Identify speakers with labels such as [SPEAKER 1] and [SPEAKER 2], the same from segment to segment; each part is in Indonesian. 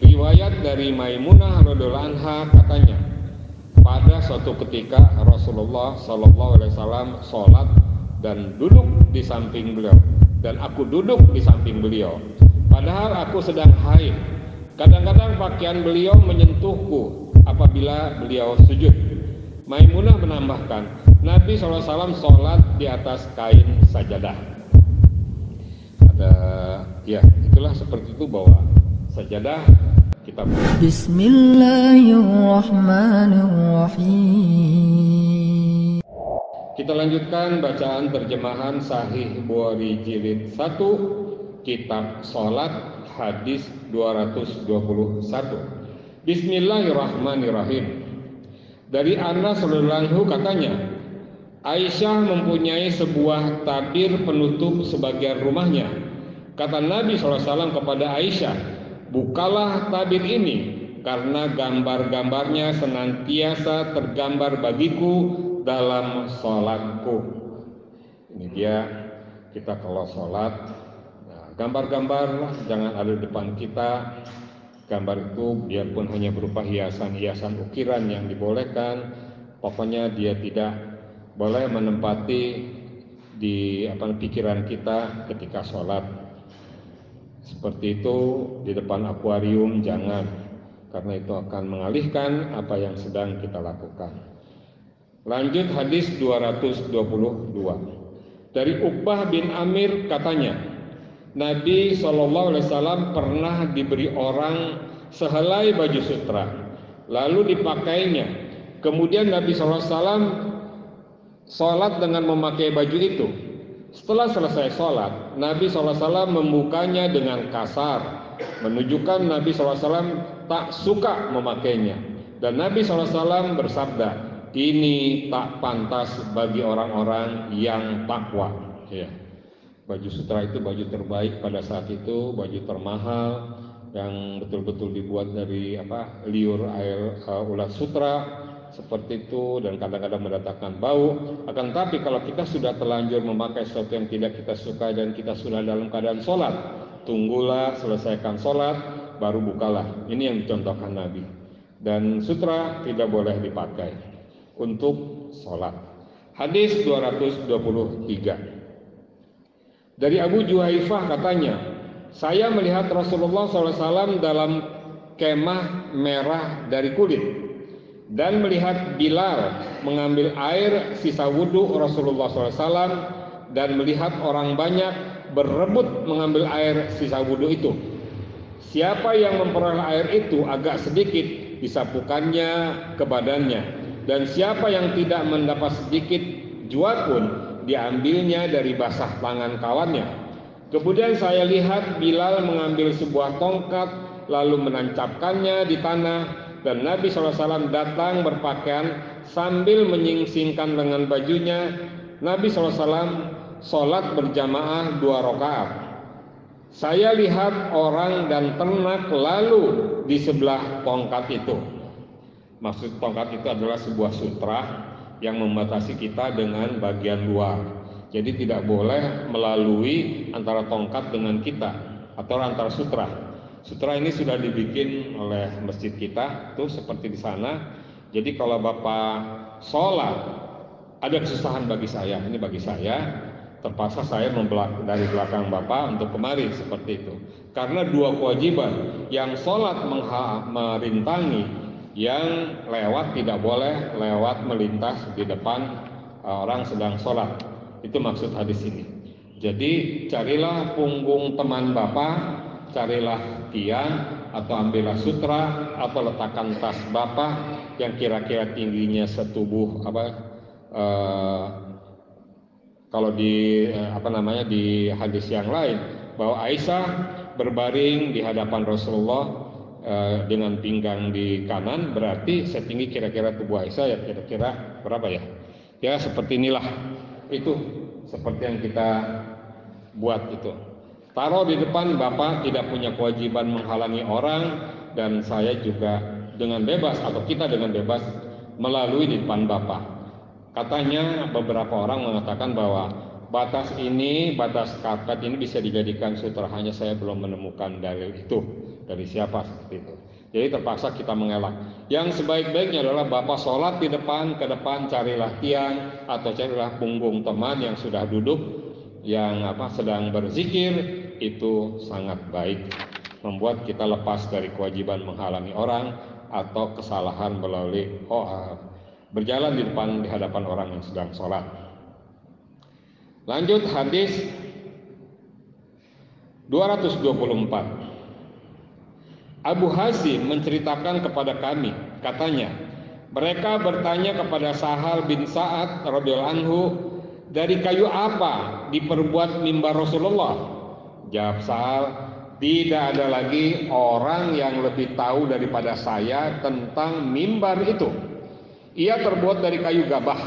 [SPEAKER 1] Riwayat dari Maimunah radhiyallahu anha katanya, pada suatu ketika Rasulullah Shallallahu Alaihi Wasallam sholat dan duduk di samping beliau, dan aku duduk di samping beliau. Padahal aku sedang haid. Kadang-kadang pakaian beliau menyentuhku apabila beliau sujud. Maimunah menambahkan, Nabi SAW sholat di atas kain sajadah. Ya, itulah seperti itu bahwa sajadah kita.
[SPEAKER 2] Bismillahirrahmanirrahim.
[SPEAKER 1] Kita lanjutkan bacaan terjemahan Sahih Bukhari jilid 1, kitab Salat, hadis 221. Bismillahirrahmanirrahim. Dari Anas radhiyallahu anhu katanya, Aisyah mempunyai sebuah tabir penutup sebagian rumahnya. Kata Nabi SAW kepada Aisyah, bukalah tabir ini, karena gambar-gambarnya senantiasa tergambar bagiku dalam sholatku. Ini dia, kita kalau sholat, gambar-gambar jangan ada di depan kita. Gambar itu biarpun hanya berupa hiasan-hiasan ukiran yang dibolehkan, pokoknya dia tidak boleh menempati di pikiran kita ketika sholat. Seperti itu di depan akuarium jangan, karena itu akan mengalihkan apa yang sedang kita lakukan. Lanjut hadis 222. Dari Uqbah bin Amir katanya, Nabi SAW pernah diberi orang sehelai baju sutra, lalu dipakainya. Kemudian Nabi SAW sholat dengan memakai baju itu. Setelah selesai sholat, Nabi SAW membukanya dengan kasar, menunjukkan Nabi SAW tak suka memakainya. Dan Nabi SAW bersabda, ini tak pantas bagi orang-orang yang takwa. Ya. Baju sutra itu baju terbaik pada saat itu, baju termahal yang betul-betul dibuat dari liur air ulat sutra seperti itu, dan kadang-kadang mendatangkan bau. Akan tapi kalau kita sudah terlanjur memakai sesuatu yang tidak kita suka dan kita sudah dalam keadaan sholat, tunggulah selesaikan sholat baru bukalah. Ini yang dicontohkan Nabi. Dan sutra tidak boleh dipakai untuk sholat. Hadis 223. Dari Abu Juhaifah katanya, saya melihat Rasulullah SAW dalam kemah merah dari kulit, dan melihat Bilal mengambil air sisa wudhu Rasulullah SAW, dan melihat orang banyak berebut mengambil air sisa wudhu itu. Siapa yang memperoleh air itu agak sedikit disapukannya ke badannya, dan siapa yang tidak mendapat sedikit jua pun diambilnya dari basah tangan kawannya. Kemudian saya lihat Bilal mengambil sebuah tongkat lalu menancapkannya di tanah, dan Nabi SAW datang berpakaian sambil menyingsingkan lengan bajunya. Nabi SAW sholat berjamaah 2 rakaat. Saya lihat orang dan ternak lalu di sebelah tongkat itu. Maksud tongkat itu adalah sebuah sutra yang membatasi kita dengan bagian luar. Jadi tidak boleh melalui antara tongkat dengan kita atau antara sutra. Sutra ini sudah dibikin oleh masjid kita tuh seperti di sana. Jadi kalau Bapak sholat ada kesusahan bagi saya, ini bagi saya, terpaksa saya dari belakang Bapak untuk kemari seperti itu. Karena 2 kewajiban, yang sholat merintangi, yang lewat tidak boleh lewat melintas di depan orang sedang sholat. Itu maksud hadis ini. Jadi carilah punggung teman Bapak, carilah tiang atau ambillah sutra atau letakkan tas Bapak yang kira-kira tingginya setubuh kalau di di hadis yang lain bahwa Aisyah berbaring di hadapan Rasulullah dengan pinggang di kanan, berarti setinggi kira-kira tubuh Aisyah ya kira-kira berapa ya? Ya seperti inilah. Itu seperti yang kita buat itu. Taruh di depan, Bapak tidak punya kewajiban menghalangi orang, dan saya juga dengan bebas atau kita dengan bebas melalui di depan Bapak. Katanya beberapa orang mengatakan bahwa batas karpet ini bisa dijadikan sutra, hanya saya belum menemukan dalil itu. dari siapa seperti itu. Jadi terpaksa kita mengelak. Yang sebaik-baiknya adalah Bapak sholat di depan, ke depan carilah tiang atau carilah punggung teman yang sudah duduk, yang sedang berzikir, itu sangat baik, membuat kita lepas dari kewajiban menghalangi orang atau kesalahan melalui berjalan di hadapan orang yang sedang sholat. Lanjut hadis 224. Abu Hazim menceritakan kepada kami, katanya, mereka bertanya kepada Sahal bin Sa'ad radhiyallahu anhu, dari kayu apa diperbuat mimbar Rasulullah? Jawab Sahal, tidak ada lagi orang yang lebih tahu daripada saya tentang mimbar itu. Ia terbuat dari kayu gabah,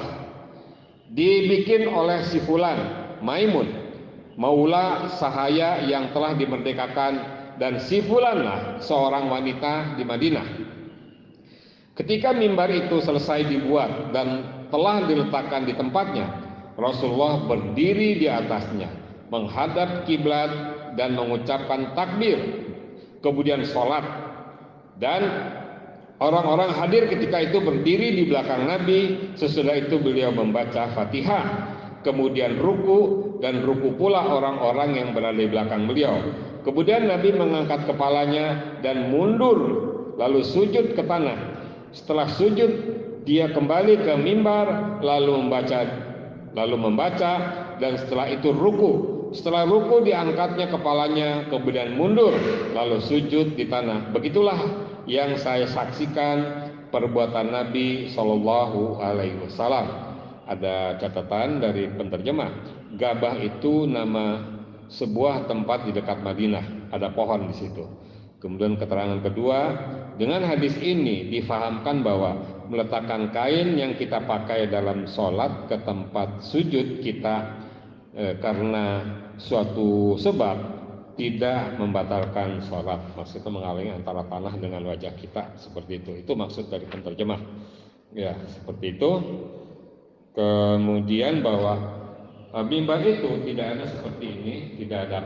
[SPEAKER 1] dibikin oleh si Fulan, Maimun, Maula sahaya yang telah dimerdekakan, dan si Fulanlah seorang wanita di Madinah. Ketika mimbar itu selesai dibuat dan telah diletakkan di tempatnya, Rasulullah berdiri di atasnya, menghadap kiblat dan mengucapkan takbir, kemudian sholat. Dan orang-orang hadir ketika itu berdiri di belakang Nabi. Sesudah itu beliau membaca Fatihah, kemudian ruku, dan ruku pula orang-orang yang berada di belakang beliau. Kemudian Nabi mengangkat kepalanya dan mundur, lalu sujud ke tanah. Setelah sujud, dia kembali ke mimbar, lalu membaca, dan setelah itu ruku. Setelah ruku diangkatnya kepalanya, kemudian mundur, lalu sujud di tanah. Begitulah yang saya saksikan perbuatan Nabi Shallallahu Alaihi Wasallam. Ada catatan dari penterjemah, Gabah itu nama sebuah tempat di dekat Madinah, ada pohon di situ. Kemudian keterangan kedua, dengan hadis ini difahamkan bahwa meletakkan kain yang kita pakai dalam sholat ke tempat sujud kita karena suatu sebab tidak membatalkan sholat. Maksudnya menghalangi antara tanah dengan wajah kita, seperti itu. Itu maksud dari penterjemah. Ya, seperti itu. Kemudian bahwa mimbar itu tidak ada seperti ini, tidak ada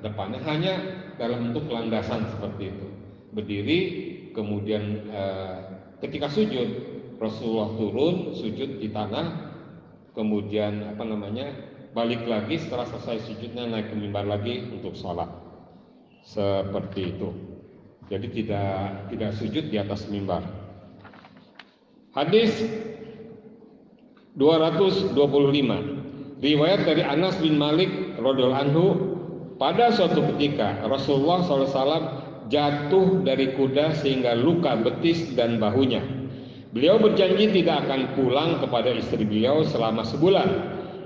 [SPEAKER 1] depannya, hanya dalam bentuk landasan seperti itu. Berdiri, kemudian ketika sujud, Rasulullah turun, sujud di tanah, kemudian balik lagi setelah selesai sujudnya naik ke mimbar lagi untuk sholat. Seperti itu. Jadi tidak sujud di atas mimbar. Hadis 225. Riwayat dari Anas bin Malik radhiyallahu anhu, pada suatu ketika Rasulullah SAW jatuh dari kuda sehingga luka betis dan bahunya. Beliau berjanji tidak akan pulang kepada istri beliau selama sebulan.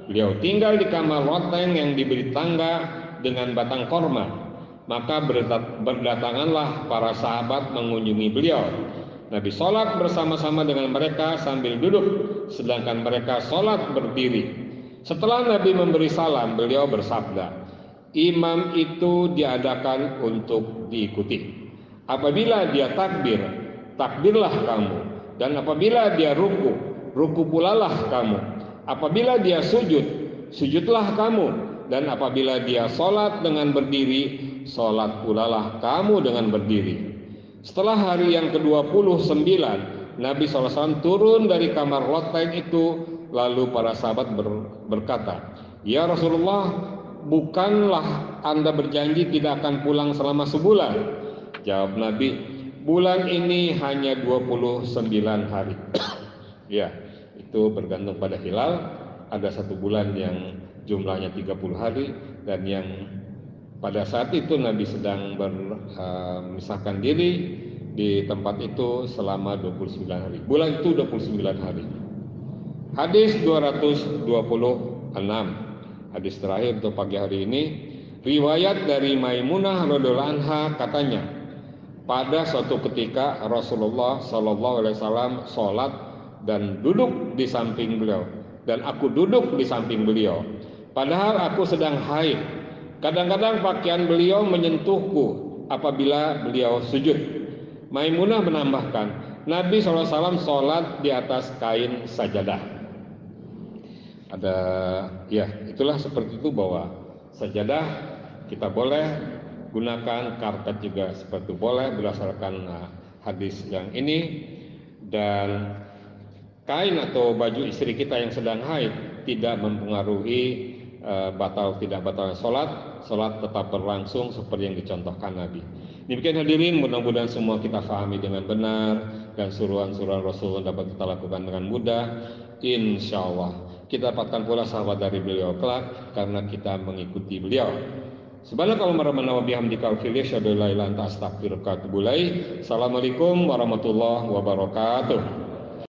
[SPEAKER 1] Beliau tinggal di kamar loteng yang diberi tangga dengan batang korma. Maka berdatanganlah para sahabat mengunjungi beliau. Nabi sholat bersama-sama dengan mereka sambil duduk, sedangkan mereka sholat berdiri. Setelah Nabi memberi salam, beliau bersabda, imam itu diadakan untuk diikuti. Apabila dia takbir, takbirlah kamu. Dan apabila dia ruku, ruku pulalah kamu. Apabila dia sujud, sujudlah kamu. Dan apabila dia sholat dengan berdiri, sholat pulalah kamu dengan berdiri. Setelah hari yang ke-29, Nabi SAW turun dari kamar loteng itu, lalu para sahabat berkata, ya Rasulullah, bukanlah Anda berjanji tidak akan pulang selama sebulan? Jawab Nabi, bulan ini hanya 29 hari. Ya, itu bergantung pada hilal. Ada satu bulan yang jumlahnya 30 hari, dan yang pada saat itu Nabi sedang memisahkan diri di tempat itu selama 29 hari. Bulan itu 29 hari. Hadis 226. Hadis terakhir untuk pagi hari ini, riwayat dari Maimunah radhiyallahu anha, katanya, pada suatu ketika Rasulullah SAW sholat dan duduk di samping beliau, dan aku duduk di samping beliau, padahal aku sedang haid. Kadang-kadang pakaian beliau menyentuhku apabila beliau sujud. Maimunah menambahkan, Nabi SAW sholat di atas kain sajadah. Itulah seperti itu, bahwa sajadah kita boleh gunakan karpet juga seperti boleh berdasarkan hadis yang ini. Dan kain atau baju istri kita yang sedang haid tidak mempengaruhi batal tidak batalnya sholat tetap berlangsung seperti yang dicontohkan Nabi. Demikian hadirin, mudah-mudahan semua kita fahami dengan benar dan suruhan-suruhan Rasul dapat kita lakukan dengan mudah. Insya Allah kita dapatkan pula sahabat dari beliau kelak karena kita mengikuti beliau. Subhanakallahumma rabbana wa bihamdika asyhadu an la ilaha illa anta astaghfiruka wa atubu ilaik. Assalamualaikum warahmatullahi wabarakatuh.